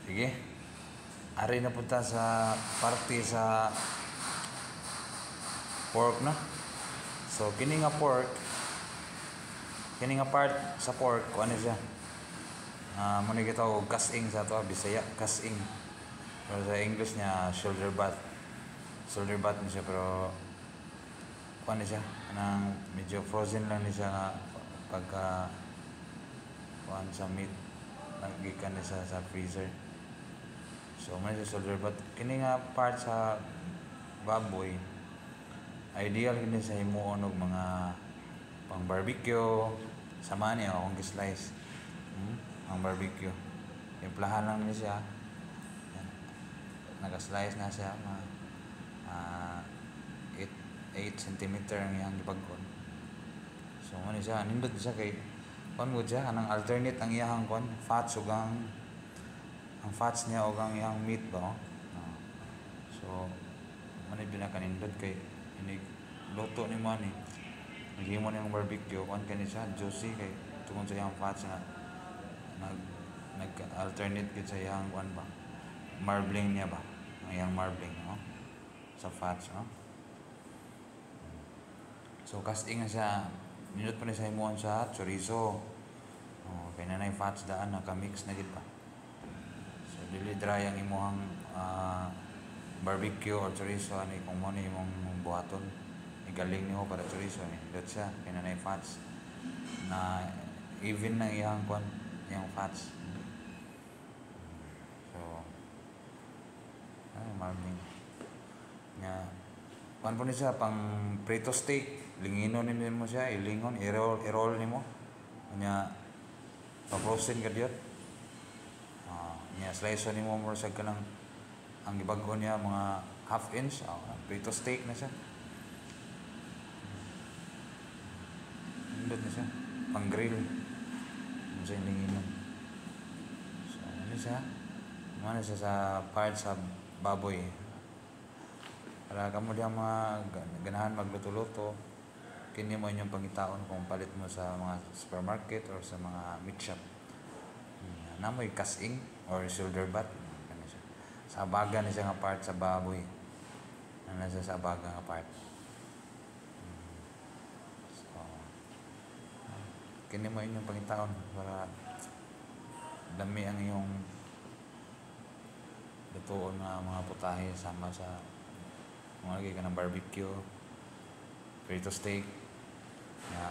Sige. Ari na punta sa party sa pork na. So kini nga pork, kini nga part sa pork, ano siya? Muna kita og kasing sa to, Bisaya, kasing. Pero sa English niya shoulder butt. Shoulder butt niya siya, pero ano siya? Anang medyo frozen lang niya nga pagka kuan sa meat nagikan niya sa freezer. So may shoulder butt. Kini nga part sa baboy, ideal kini sa himuon og mga pang barbecue. Sama niya akong slice. Ang barbecue. Timplahan lang niya siya. Yan. Naka-slice na siya. 8 cm ang iyang ipagkon. So ano siya, nindot siya kay kuan mo siya, anang alternate ang iyang kuan, fats ug ang fats niya ug ang iyang meat ba. So ano din na kanindot kay inig luto ni mo ni. Naghimo ni ang barbecue, kuan kani siya juicy kay tungod sa iyang fats nga nag-alternate gid sa iyang kuan ba. Marbling niya ba? Ang iyang marbling, no? Sa fats, no? So casting na siya, nindot pa ni sa himuon sa chorizo. Kay nanay fats daan naka-mix na gid pa. So dili dry ang imong barbecue or chorizo ani kung mo ni imong buhaton. Igaling nimo para chorizo ni. Dot siya kay nanay fats na even na iyang kuan, iyang fats. So marbling nga kuan po ni siya pang prito steak. Linginon nimo siya, ilingon, i-roll nimo. Nya pa-frozen ka diot. Nya slice nimo mo sa kanang ang gibag-o niya mga half inch, prito steak na siya. Indot na siya, pang grill. Ano siya linginon. So ano siya sa part sa baboy. Para kamo diyan mga ganahan magluto-luto, kini mo inyong pangitaon kung palit mo sa mga supermarket or sa mga meat shop. Namoy kasing or shoulder butt. Sa abaga na siya nga part sa baboy. Nasa sa abaga nga part. So, kini mo inyong pangitaon para dami ang iyong lutoon na mga putahe sama sa mga lagi ka ng barbecue, prito steak,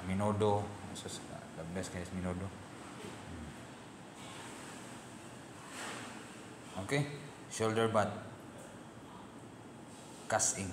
minodo. The best guys, minodo. Okay, shoulder butt, kasing.